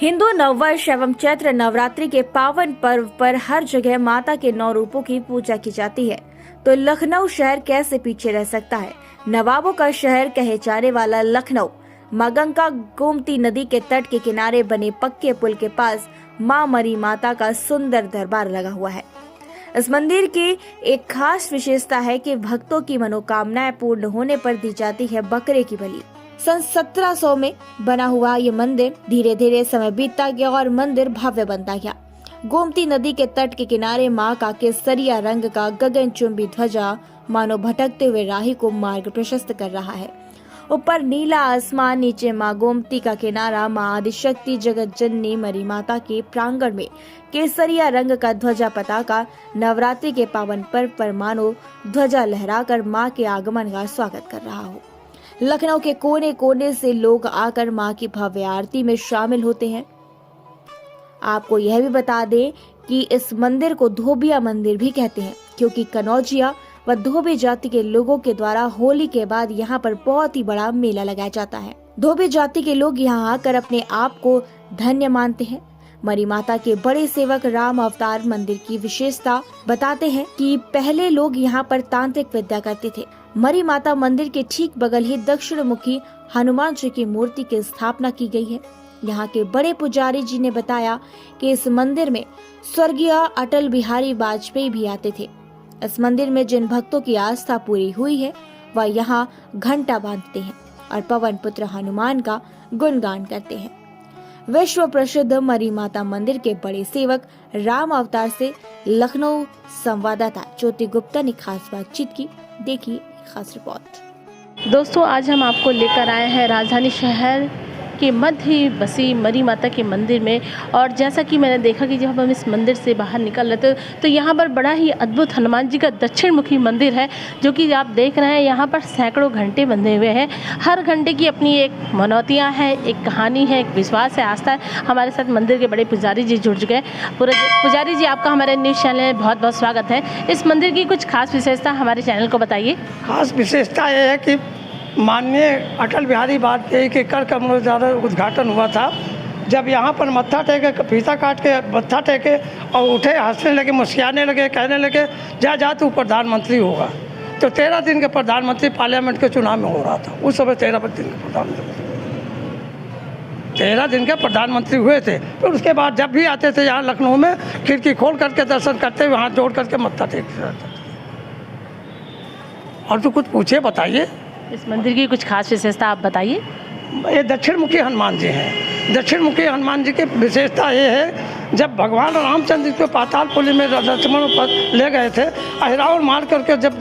हिंदू नववर्ष एवं चैत्र नवरात्रि के पावन पर्व पर हर जगह माता के 9 रूपों की पूजा की जाती है, तो लखनऊ शहर कैसे पीछे रह सकता है। नवाबों का शहर कहे जाने वाला लखनऊ मां गंगा गोमती नदी के तट के किनारे बने पक्के पुल के पास मां मरी माता का सुंदर दरबार लगा हुआ है। इस मंदिर की एक खास विशेषता है कि भक्तों की मनोकामनाएं पूर्ण होने पर दी जाती है बकरे की बलि। सन 1700 में बना हुआ ये मंदिर धीरे धीरे समय बीतता गया और मंदिर भव्य बनता गया। गोमती नदी के तट के किनारे मां का केसरिया रंग का गगनचुंबी ध्वजा मानो भटकते हुए राही को मार्ग प्रशस्त कर रहा है। ऊपर नीला आसमान, नीचे मां गोमती का किनारा, मां आदिशक्ति जगत जननी मरी माता के प्रांगण में केसरिया रंग का ध्वजा पताका नवरात्रि के पावन पर्व पर मानो ध्वजा लहराकर मां के आगमन का स्वागत कर रहा हो। लखनऊ के कोने कोने से लोग आकर मां की भव्य आरती में शामिल होते हैं। आपको यह भी बता दें कि इस मंदिर को धोबिया मंदिर भी कहते हैं, क्योंकि कनौजिया व धोबी जाति के लोगों के द्वारा होली के बाद यहाँ पर बहुत ही बड़ा मेला लगाया जाता है। धोबी जाति के लोग यहाँ आकर अपने आप को धन्य मानते हैं। मरी माता के बड़े सेवक राम अवतार मंदिर की विशेषता बताते हैं कि पहले लोग यहाँ पर तांत्रिक विद्या करते थे। मरी माता मंदिर के ठीक बगल ही दक्षिण मुखी हनुमान जी की मूर्ति की स्थापना की गई है। यहाँ के बड़े पुजारी जी ने बताया कि इस मंदिर में स्वर्गीय अटल बिहारी वाजपेयी भी आते थे। इस मंदिर में जिन भक्तों की आस्था पूरी हुई है वह यहाँ घंटा बांधते हैं और पवन पुत्र हनुमान का गुणगान करते हैं। विश्व प्रसिद्ध मरी माता मंदिर के बड़े सेवक राम अवतार से लखनऊ संवाददाता ज्योति गुप्ता ने खास बातचीत की। देखिए खास रिपोर्ट। दोस्तों, आज हम आपको लेकर आए हैं राजधानी शहर के मध्य बसी मरी माता के मंदिर में। और जैसा कि मैंने देखा कि जब हम इस मंदिर से बाहर निकल रहे थे तो यहाँ पर बड़ा ही अद्भुत हनुमान जी का दक्षिण मुखी मंदिर है, जो कि आप देख रहे हैं। यहाँ पर सैकड़ों घंटे बंधे हुए हैं। हर घंटे की अपनी एक मनौतियाँ हैं, एक कहानी है, एक विश्वास है, आस्था है। हमारे साथ मंदिर के बड़े पुजारी जी जुड़ चुके हैं। पुजारी जी, आपका हमारे न्यूज़ चैनल में बहुत बहुत स्वागत है। इस मंदिर की कुछ खास विशेषता हमारे चैनल को बताइए। खास विशेषता ये है कि माननीय अटल बिहारी वाजपेयी के कर कमलों द्वारा उद्घाटन हुआ था। जब यहाँ पर मत्था टेके, फीता काट के मत्था टेके और उठे, हंसने लगे, मुस्कुराने लगे, कहने लगे जा तू प्रधानमंत्री होगा। तो 13 दिन के प्रधानमंत्री पार्लियामेंट के चुनाव में हो रहा था। उस समय 13 दिन के प्रधानमंत्री 13 दिन के प्रधानमंत्री हुए थे। फिर उसके बाद जब भी आते थे यहाँ लखनऊ में, खिड़की खोल करके दर्शन करते हुए हाथ जोड़ करके मत्था टेकते रहते थे। और तो कुछ पूछिए, बताइए। इस मंदिर की कुछ खास विशेषता आप बताइए। ये दक्षिण मुखी हनुमान जी हैं। दक्षिण मुखी हनुमान जी की विशेषता ये है, जब भगवान रामचंद्र को पातालपुरी में लक्ष्मण पर ले गए थे, अहिरावण मार करके जब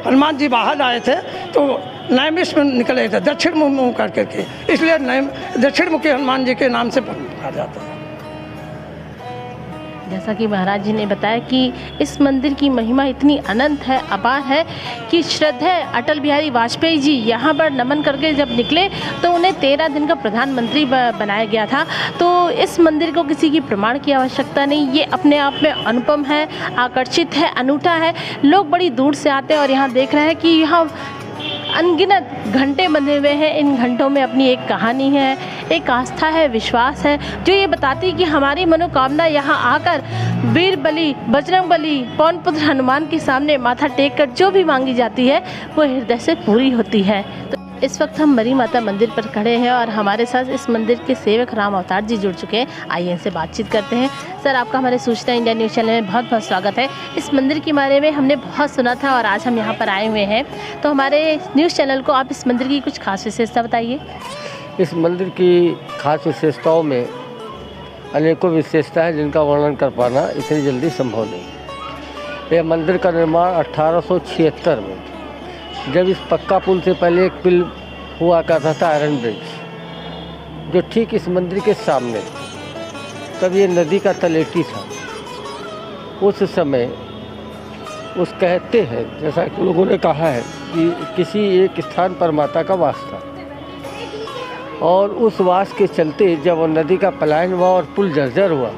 हनुमान जी बाहर आए थे तो नैमिष में निकले थे, दक्षिण मुँह करके के, इसलिए दक्षिण मुखी हनुमान जी के नाम से कहा जाता है। जैसा कि महाराज जी ने बताया कि इस मंदिर की महिमा इतनी अनंत है, अपार है कि श्रद्धेय अटल बिहारी वाजपेयी जी यहाँ पर नमन करके जब निकले तो उन्हें 13 दिन का प्रधानमंत्री बनाया गया था। तो इस मंदिर को किसी की प्रमाण की आवश्यकता नहीं, ये अपने आप में अनुपम है, आकर्षित है, अनूठा है। लोग बड़ी दूर से आते हैं और यहाँ देख रहे हैं कि यहाँ अनगिनत घंटे बंधे हुए हैं। इन घंटों में अपनी एक कहानी है, एक आस्था है, विश्वास है, जो ये बताती है कि हमारी मनोकामना यहाँ आकर वीर बलि, बजरंग बली, पवन पुत्र हनुमान के सामने माथा टेक कर जो भी मांगी जाती है वो हृदय से पूरी होती है। तो इस वक्त हम मरी माता मंदिर पर खड़े हैं और हमारे साथ इस मंदिर के सेवक राम अवतार जी जुड़ चुके हैं। आइए इनसे बातचीत करते हैं। सर, आपका हमारे सूचना इंडिया न्यूज़ चैनल में बहुत बहुत स्वागत है। इस मंदिर के बारे में हमने बहुत सुना था और आज हम यहाँ पर आए हुए हैं, तो हमारे न्यूज़ चैनल को आप इस मंदिर की कुछ खास विशेषता बताइए। इस मंदिर की खास विशेषताओं में अनेकों विशेषता है जिनका वर्णन कर पाना इतनी जल्दी संभव नहीं। यह मंदिर का निर्माण 1876 में, जब इस पक्का पुल से पहले एक पुल हुआ करता था, आयरन ब्रिज, जो ठीक इस मंदिर के सामने, तब ये नदी का तलेटी था। उस समय उस कहते हैं, जैसा कि लोगों ने कहा है, कि किसी एक स्थान पर माता का वास था और उस वास के चलते जब वो नदी का पलायन हुआ और पुल जर्जर हुआ,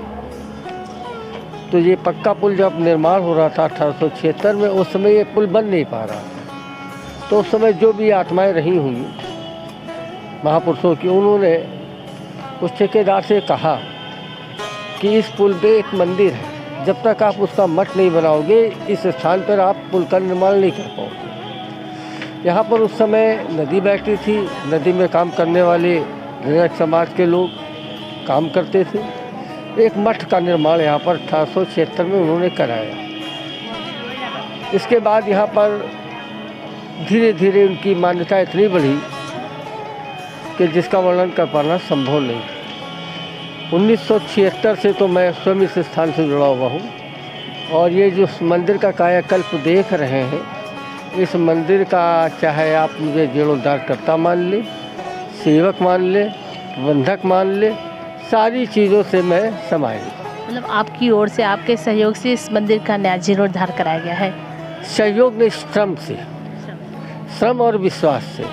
तो ये पक्का पुल जब निर्माण हो रहा था 1876 में, उस समय ये पुल बन नहीं पा रहा था। तो उस समय जो भी आत्माएं रही होंगी महापुरुषों की, उन्होंने उस ठेकेदार से कहा कि इस पुल पे एक मंदिर है, जब तक आप उसका मठ नहीं बनाओगे इस स्थान पर आप पुल का निर्माण नहीं कर पाओगे। यहाँ पर उस समय नदी बहती थी, नदी में काम करने वाले रजक समाज के लोग काम करते थे। एक मठ का निर्माण यहाँ पर 1876 में उन्होंने कराया। इसके बाद यहाँ पर धीरे धीरे उनकी मान्यता इतनी बढ़ी कि जिसका वर्णन कर पाना संभव नहीं। 1976 से तो मैं स्वयं इस स्थान से जुड़ा हुआ हूँ और ये जो मंदिर का कायाकल्प देख रहे हैं, इस मंदिर का चाहे आप मुझे जीर्णोद्धार करता मान ले, सेवक मान ले, प्रबंधक मान ले, सारी चीज़ों से मैं समाये। मतलब आपकी ओर से, आपके सहयोग से इस मंदिर का नया जीर्णोद्धार कराया गया है? सहयोग ने श्रम से, श्रम और विश्वास से,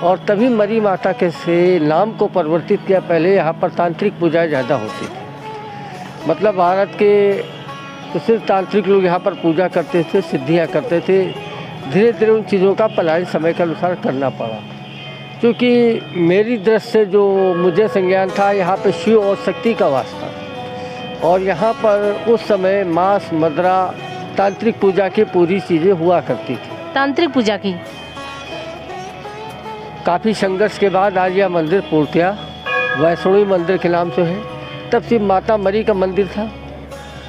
और तभी मरी माता के से नाम को परिवर्तित किया। पहले यहाँ पर तांत्रिक पूजाएं ज़्यादा होती थी, मतलब भारत के प्रसिद्ध तांत्रिक लोग यहाँ पर पूजा करते थे, सिद्धियाँ करते थे। धीरे धीरे उन चीज़ों का पलायन समय के अनुसार करना पड़ा, क्योंकि मेरी दृष्टि से जो मुझे संज्ञान था, यहाँ पे शिव और शक्ति का वास था और यहाँ पर उस समय मांस, मदरा, तांत्रिक पूजा की पूरी चीज़ें हुआ करती थी। तांत्रिक पूजा की काफ़ी संघर्ष के बाद आज यह मंदिर पूर्तिया वैष्णवी मंदिर के नाम से है। तब सिर्फ माता मरी का मंदिर था।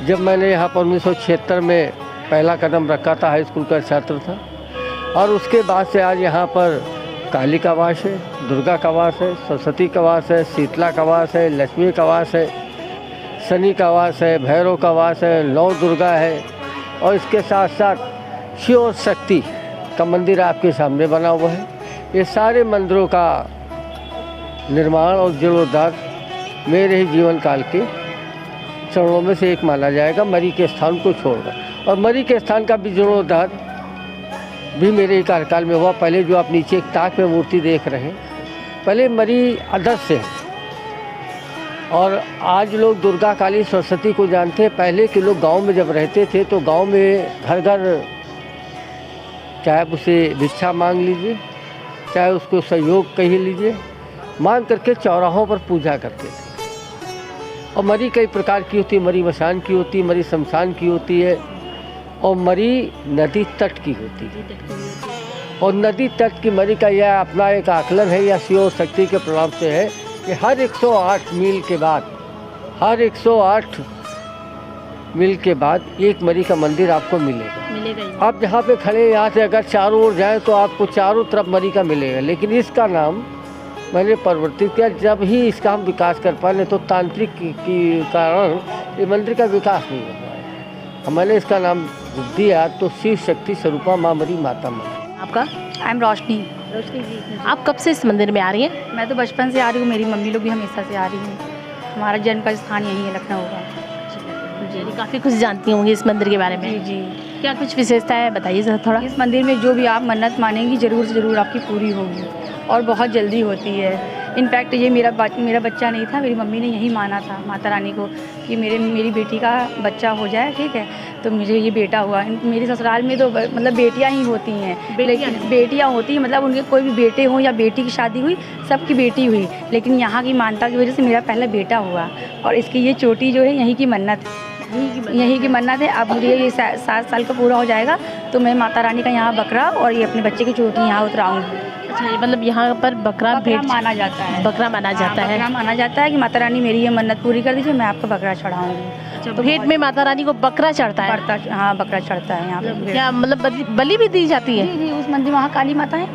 जब मैंने यहाँ पर 1976 में पहला कदम रखा था, हाई स्कूल का छात्र था, और उसके बाद से आज यहाँ पर काली का वास है, दुर्गा का वास है, सरस्वती का वास है, शीतला का वास है, लक्ष्मी का वास है, शनि का वास है, भैरव का वास है, नौ दुर्गा है, और इसके साथ साथ शिव और शक्ति का मंदिर आपके सामने बना हुआ है। ये सारे मंदिरों का निर्माण और जीर्णोद्धार मेरे ही जीवन काल के चरणों में से एक माना जाएगा, मरी के स्थान को छोड़कर। और मरी के स्थान का भी जीर्णोद्धार भी मेरे ही कार्यकाल में हुआ। पहले जो आप नीचे एक ताक में मूर्ति देख रहे हैं, पहले मरी अदर्श से है और आज लोग दुर्गा, काली, सरस्वती को जानते हैं। पहले के लोग गांव में जब रहते थे तो गांव में घर घर चाहे उसे भिक्षा मांग लीजिए, चाहे उसको सहयोग कही लीजिए, मांग करके चौराहों पर पूजा करते थे। और मरी कई प्रकार की होती है, मरी मसान की होती है, मरी शमशान की होती है, और मरी नदी तट की होती है। और नदी तट की मरी का यह अपना एक आकलन है या शिव शक्ति के प्रभाव से है कि हर 108 मील के बाद, हर 108 मील के बाद एक मरी का मंदिर आपको मिलेगा। आप जहाँ पे खड़े हैं, यहाँ से अगर चारों ओर जाएं तो आपको चारों तरफ मरी का मिलेगा। लेकिन इसका नाम मैंने परिवर्तित किया। जब ही इसका हम विकास कर पाए, नहीं तो तांत्रिक की कारण ये मंदिर का विकास नहीं हो पाया। मैंने इसका नाम दिया तो शिव शक्ति स्वरूपा माँ मरी माता मरी। आपका? आई एम रोशनी। रोशनी जी, आप कब से इस मंदिर में आ रही हैं? मैं तो बचपन से आ रही हूँ, मेरी मम्मी लोग भी हमेशा से आ रही हैं। हमारा जन्म का स्थान यही है, लखनऊ का। जी, काफ़ी कुछ जानती होंगी इस मंदिर के बारे में। जी जी। क्या कुछ विशेषता है, बताइए जरा थोड़ा। इस मंदिर में जो भी आप मन्नत मानेंगी ज़रूर से ज़रूर आपकी पूरी होगी और बहुत जल्दी होती है। इनफैक्ट ये मेरा बच्चा नहीं था, मेरी मम्मी ने यही माना था माता रानी को कि मेरी बेटी का बच्चा हो जाए, ठीक है, तो मुझे ये बेटा हुआ। मेरे ससुराल में तो मतलब बेटियां ही होती हैं, लेकिन बेटियां होती हैं, मतलब उनके कोई भी बेटे हों या बेटी की शादी हुई, सबकी बेटी हुई, लेकिन यहाँ की मान्यता की वजह से मेरा पहला बेटा हुआ। और इसकी ये चोटी जो है यहीं की मन्नत है, यहीं की मन्नत है। अब मुझे ये 7 साल का पूरा हो जाएगा तो मैं माता रानी का यहाँ बकरा और ये अपने बच्चे की चोटी यहाँ उतराऊँगी। अच्छा, ये मतलब यहाँ पर बकरा भेंट माना जाता है। बकरा माना जाता है। बकरा माना जाता है कि माता रानी मेरी ये मन्नत पूरी कर दीजिए, मैं आपका बकरा चढ़ाऊँगी। तो भेंट में माता रानी को बकरा चढ़ता है? हाँ, बकरा चढ़ता है यहाँ पे। क्या मतलब बलि भी दी जाती है? जी जी, उस मंदिर वहाँ काली माता है,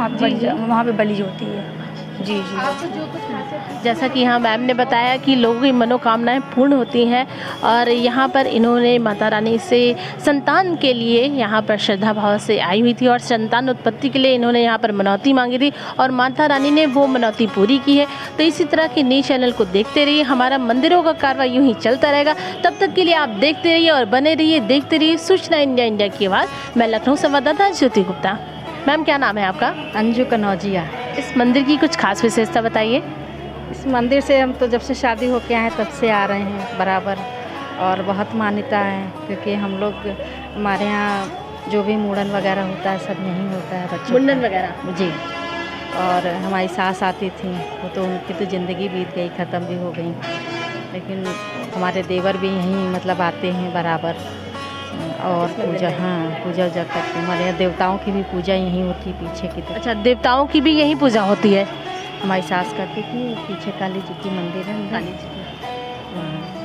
वहाँ पे बलि होती है। जी जी। जैसा कि यहाँ मैम ने बताया कि लोगों की मनोकामनाएं पूर्ण होती हैं और यहाँ पर इन्होंने माता रानी से संतान के लिए यहाँ पर श्रद्धा भाव से आई हुई थी और संतान उत्पत्ति के लिए इन्होंने यहाँ पर मनौती मांगी थी और माता रानी ने वो मनौती पूरी की है। तो इसी तरह के नई चैनल को देखते रहिए, हमारा मंदिरों का कार्रवाई यूँ ही चलता रहेगा। तब तक के लिए आप देखते रहिए और बने रहिए, देखते रहिए सूचना इंडिया, इंडिया की आवाज़। मैं लखनऊ संवाददाता ज्योति गुप्ता। मैम, क्या नाम है आपका? अंजू कनौजिया। इस मंदिर की कुछ खास विशेषता बताइए। इस मंदिर से हम तो जब से शादी होके आए तब से आ रहे हैं बराबर, और बहुत मान्यता है क्योंकि हम लोग, हमारे यहाँ जो भी मुंडन वगैरह होता है सब यहीं होता है, बच्चों मुंडन वगैरह? जी। और हमारी सास आती थी, वो तो उनकी तो ज़िंदगी बीत गई, ख़त्म भी हो गई, लेकिन हमारे देवर भी यहीं मतलब आते हैं बराबर और पूजा, हाँ पूजा उजा करते हैं। हमारे यहाँ देवताओं की भी पूजा यहीं होती है पीछे की तरफ। अच्छा, देवताओं की भी यही पूजा होती है? हमारी सास करती थी, पीछे काली जी की मंदिर है, काली जी की।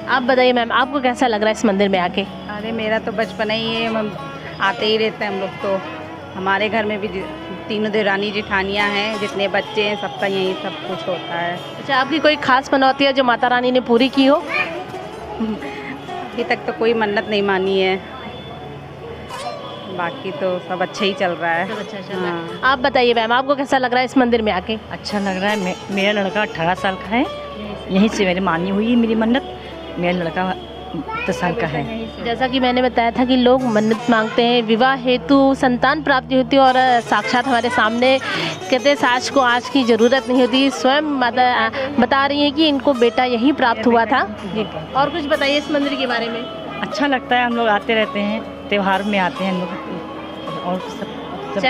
आप बताइए मैम, आपको कैसा लग रहा है इस मंदिर में आके? अरे मेरा तो बचपना ही है, हम आते ही रहते हैं हम लोग। तो हमारे घर में भी तीनों देवरानी जेठानियाँ हैं, जितने बच्चे हैं सबका यही सब कुछ होता है। अच्छा, आपकी कोई खास मनौती है जो माता रानी ने पूरी की हो? अभी तक तो कोई मन्नत नहीं मानी है, बाकी तो सब अच्छा ही चल रहा है। सब अच्छा चल रहा है। आप बताइए मैम, आपको कैसा लग रहा है इस मंदिर में आके? अच्छा लग रहा है। मेरा लड़का 18 साल का है, यहीं से मेरी मानी हुई है मेरी मन्नत। मेरा लड़का 10 साल का है। जैसा कि मैंने बताया था कि लोग मन्नत मांगते हैं, विवाह हेतु संतान प्राप्ति होती है, और साक्षात हमारे सामने कहते हैं सास को आज की ज़रूरत नहीं होती। स्वयं माता बता रही हैं कि इनको बेटा यहीं प्राप्त हुआ था। और कुछ बताइए इस मंदिर के बारे में। अच्छा लगता है, हम लोग आते रहते हैं, त्यौहार में आते हैं हम लोग। और सब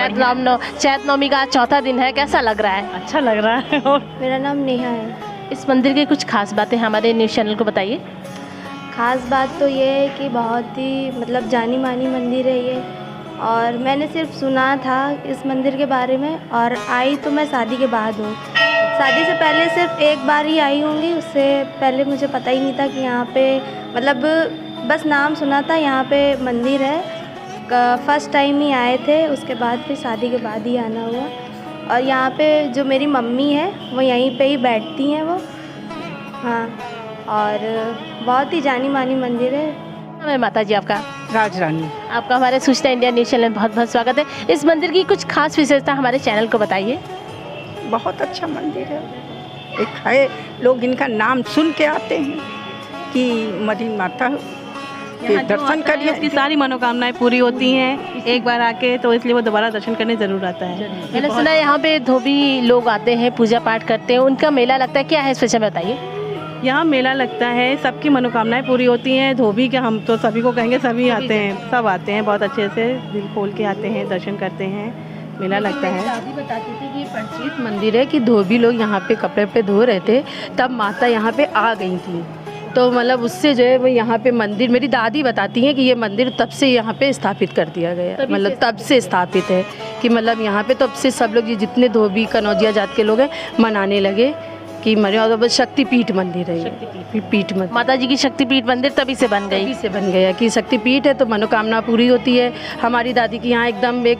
चैत नवमी का चौथा दिन है, कैसा लग रहा है? अच्छा लग रहा है। और मेरा नाम नेहा है। इस मंदिर की कुछ खास बातें हमारे न्यूज़ चैनल को बताइए। ख़ास बात तो ये है कि बहुत ही मतलब जानी मानी मंदिर है ये, और मैंने सिर्फ सुना था इस मंदिर के बारे में, और आई तो मैं शादी के बाद हूँ। शादी से पहले सिर्फ एक बार ही आई होंगी, उससे पहले मुझे पता ही नहीं था कि यहाँ पे मतलब बस नाम सुना था यहाँ पे मंदिर है। फर्स्ट टाइम ही आए थे, उसके बाद फिर शादी के बाद ही आना हुआ। और यहाँ पे जो मेरी मम्मी है वो यहीं पे ही बैठती हैं वो, हाँ। और बहुत ही जानी मानी मंदिर है। मैं माता जी आपका? राज रानी। आपका हमारे सूचना इंडिया न्यूज़ चैनल में बहुत बहुत स्वागत है। इस मंदिर की कुछ खास विशेषता हमारे चैनल को बताइए। बहुत अच्छा मंदिर है, एक है, लोग इनका नाम सुन के आते हैं कि मरीन माता के दर्शन करिए, उसकी सारी मनोकामनाएं पूरी होती हैं एक बार आके, तो इसलिए वो दोबारा दर्शन करने ज़रूर आता है। मैंने सुना है यहाँ पे धोबी लोग आते हैं, पूजा पाठ करते हैं, उनका मेला लगता है, क्या है इस विषय में बताइए। यहाँ मेला लगता है, सबकी मनोकामनाएं पूरी होती हैं। धोबी के हम तो सभी को कहेंगे, सभी आते हैं, सब आते हैं, बहुत अच्छे से दिल खोल के आते हैं, दर्शन करते हैं, मेला लगता है। दादी बताती थी कि परिचित मंदिर है कि धोबी लोग यहाँ पे कपड़े पे धो रहे थे, तब माता यहाँ पे आ गई थी। तो मतलब उससे जो है वो यहाँ पे मंदिर, मेरी दादी बताती हैं कि ये मंदिर तब से यहाँ पे स्थापित कर दिया गया, मतलब तब से स्थापित है कि मतलब यहाँ पे तब से सब लोग ये जितने धोबी कनौजिया जात के लोग हैं मनाने लगे कि मरे शक्तिपीठ मंदिर है, शक्तिपीठ मंदिर, माता जी की शक्तिपीठ मंदिर तभी से बन गई, तभी से बन गया कि शक्तिपीठ है तो मनोकामना पूरी होती है। हमारी दादी की यहाँ एकदम एक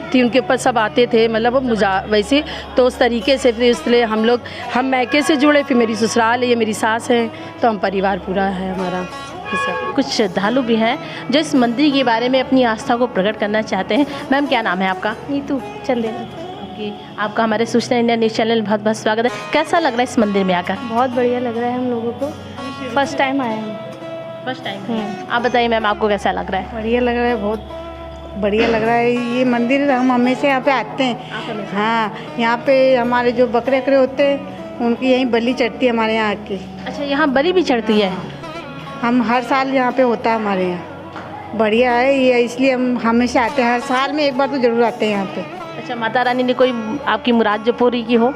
थी, उनके ऊपर सब आते थे, मतलब वो वैसे तो उस तरीके से, फिर इसलिए हम मैके से जुड़े, फिर मेरी ससुराल है, ये मेरी सास है, तो हम परिवार पूरा है हमारा। कुछ श्रद्धालु भी हैं जो इस मंदिर के बारे में अपनी आस्था को प्रकट करना चाहते हैं। मैम, क्या नाम है आपका? नीतू चंदेल। आपका हमारे सूचना इंडिया न्यूज़ चैनल बहुत बहुत स्वागत है। कैसा लग रहा है इस मंदिर में आकर? बहुत बढ़िया लग रहा है हम लोगों को, फर्स्ट टाइम आए हैं। First time. आप बताइए मैम, आपको कैसा लग रहा है? बढ़िया लग रहा है, बहुत बढ़िया लग रहा है। ये मंदिर हम हमेशा यहाँ पे आते हैं। हाँ, यहाँ पे हमारे जो बकरे वकरे होते हैं उनकी यहीं बलि चढ़ती है हमारे यहाँ आके। अच्छा, यहाँ बलि भी चढ़ती है? हम हर साल यहाँ पे होता है हमारे यहाँ। बढ़िया है ये, इसलिए हम हमेशा आते हैं, हर साल में एक बार तो ज़रूर आते हैं यहाँ पे। अच्छा, माता रानी ने कोई आपकी मुराद जो पूरी की हो?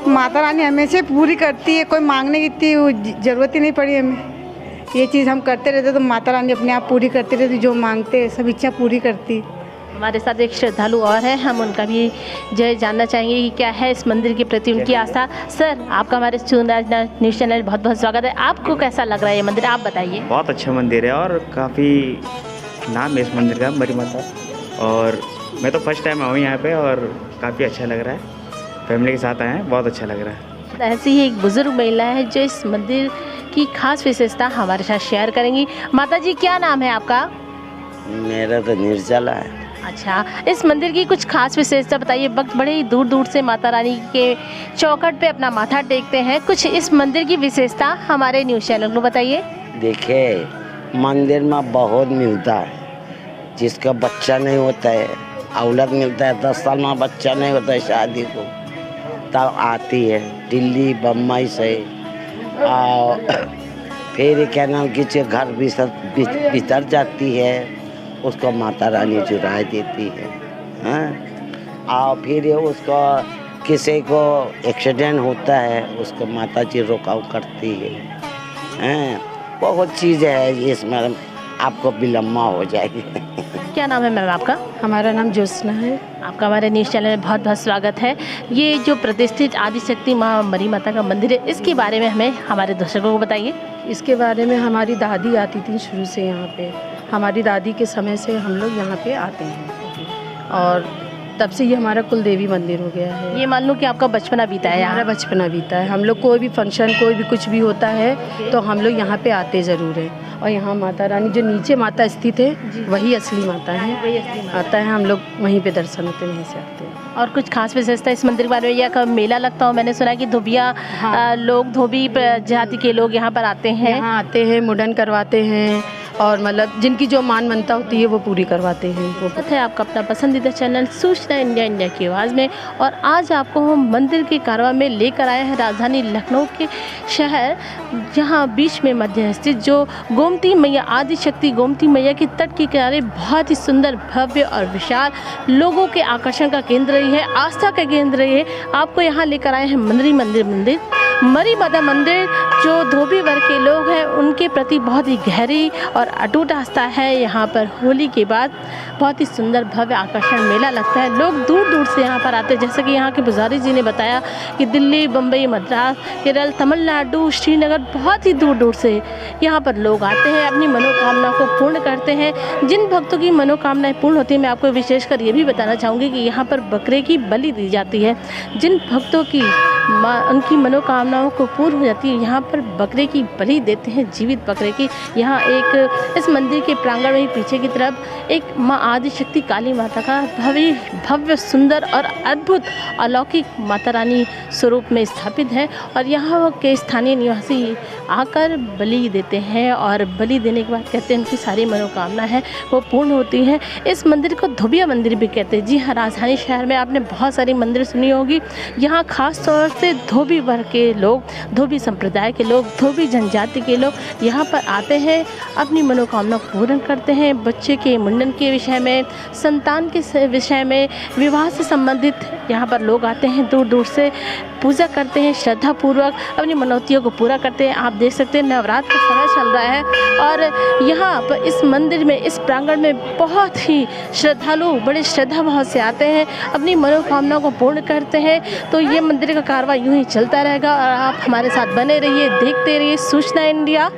माता रानी हमेशा पूरी करती है, कोई मांगने की इतनी ज़रूरत ही नहीं पड़ी हमें। ये चीज़ हम करते रहते तो माता रानी अपने आप पूरी करती रहती, जो मांगते हैं सब इच्छा पूरी करती। हमारे साथ एक श्रद्धालु और है, हम उनका भी जो जानना चाहेंगे कि क्या है इस मंदिर के प्रति उनकी आस्था। सर, आपका हमारे न्यूज़ चैनल बहुत बहुत स्वागत है। आपको कैसा लग रहा है ये मंदिर, आप बताइए। बहुत अच्छा मंदिर है और काफ़ी नाम है इस मंदिर का, मरी माता, और मैं तो फर्स्ट टाइम आऊँ यहाँ पे और काफ़ी अच्छा लग रहा है। फैमिली के साथ आए हैं, बहुत अच्छा लग रहा है। ऐसी ही एक बुजुर्ग महिला है जो इस मंदिर की खास विशेषता हमारे साथ शेयर करेंगी। माता जी, क्या नाम है आपका? मेरा तो निर्जला है। अच्छा, इस मंदिर की कुछ खास विशेषता बताइए। भक्त बड़े ही दूर दूर से माता रानी के चौखट पे अपना माथा टेकते हैं, कुछ इस मंदिर की विशेषता हमारे न्यूज़ चैनल को बताइए। देखिए, मंदिर में बहुत मिलता है, जिसका बच्चा नहीं होता है, औलाद मिलता है, 10 साल में बच्चा नहीं होता है शादी को, तब आती है दिल्ली बम्बई से, फिर क्या नाम की घर बितर जाती है, उसको माता रानी चुरा देती है, हाँ। और फिर उसको किसी को एक्सीडेंट होता है, उसको माता जी रोकाव करती है, हैं। बहुत चीज़ है इसमें, आपको विलम्मा हो जाएगी। क्या नाम है मैम आपका? हमारा नाम ज्योत्सना है। आपका हमारे न्यूज़ चैनल में बहुत बहुत स्वागत है। ये जो प्रतिष्ठित आदिशक्ति माँ मरी माता का मंदिर है, इसके बारे में हमें हमारे दर्शकों को बताइए। इसके बारे में हमारी दादी आती थी शुरू से यहाँ पे, हमारी दादी के समय से हम लोग यहाँ पे आते हैं और तब से ये हमारा कुल देवी मंदिर हो गया है। ये मान लो कि आपका बचपना बीता है? हमारा बचपना बीता है। हम लोग कोई भी फंक्शन, कोई भी कुछ भी होता है तो हम लोग यहाँ पे आते ज़रूर हैं। और यहाँ माता रानी जो नीचे माता स्थित है वही असली माता है, आता है, हम लोग वहीं पे दर्शन होते, वहीं से आते हैं। और कुछ खास विशेषता इस मंदिर के बारे में, या कब मेला लगता हो? मैंने सुना है कि धोबिया लोग, धोबी जाति के लोग यहाँ पर आते हैं। यहाँ आते हैं, मुंडन करवाते हैं और मतलब जिनकी जो मानता होती है वो पूरी करवाते हैं। वो है आपका अपना पसंदीदा चैनल सूचना इंडिया, इंडिया की आवाज़ में। और आज आपको हम मंदिर के कारवा में लेकर आए हैं राजधानी लखनऊ के शहर, जहाँ बीच में मध्य स्थित जो गोमती मैया, आदिशक्ति गोमती मैया के तट के किनारे बहुत ही सुंदर, भव्य और विशाल, लोगों के आकर्षण का केंद्र रही है, आस्था का केंद्र रही है। आपको यहाँ लेकर आए हैं मरी माता मंदिर, जो धोबी वर्ग के लोग हैं उनके प्रति बहुत ही गहरी और अटूट आस्था है। यहाँ पर होली के बाद बहुत ही सुंदर भव्य आकर्षण मेला लगता है। लोग दूर दूर से यहाँ पर आते हैं, जैसे कि यहाँ के पुजारी जी ने बताया कि दिल्ली, बम्बई, मद्रास, केरल, तमिलनाडु, श्रीनगर, बहुत ही दूर दूर से यहाँ पर लोग आते हैं, अपनी मनोकामना को पूर्ण करते हैं। जिन भक्तों की मनोकामनाएं पूर्ण होती हैं, मैं आपको विशेषकर ये भी बताना चाहूँगी कि यहाँ पर बकरे की बलि दी जाती है। जिन भक्तों की उनकी मनोकामनाओं को पूर्ण हो जाती है, यहाँ पर बकरे की बलि देते हैं, जीवित बकरे की। यहाँ एक इस मंदिर के प्रांगण में पीछे की तरफ एक माँ आदिशक्ति काली माता का भव्य सुंदर और अद्भुत अलौकिक माता रानी स्वरूप में स्थापित है। और यहाँ के स्थानीय निवासी आकर बलि देते हैं और बलि देने के बाद कहते हैं उनकी सारी मनोकामना है वो पूर्ण होती है। इस मंदिर को धोबिया मंदिर भी कहते हैं। जी हाँ, राजधानी शहर में आपने बहुत सारी मंदिर सुनी होगी। यहाँ खास तौर से धोबी वर्ग के लोग, धोबी संप्रदाय के लोग, धोबी जनजाति के लोग यहाँ पर आते हैं, अपनी मनोकामना पूर्ण करते हैं। बच्चे के मुंडन के विषय में, संतान के विषय में, विवाह से संबंधित यहाँ पर लोग आते हैं, दूर दूर से पूजा करते हैं, श्रद्धापूर्वक अपनी मनौतियों को पूरा करते हैं। आप देख सकते हैं नवरात्र का समय चल रहा है और यहाँ पर इस मंदिर में, इस प्रांगण में बहुत ही श्रद्धालु बड़े श्रद्धा भाव से आते हैं, अपनी मनोकामना को पूर्ण करते हैं। तो ये मंदिर का कारवा यूं ही चलता रहेगा और आप हमारे साथ बने रहिए, देखते रहिए सूचना इंडिया।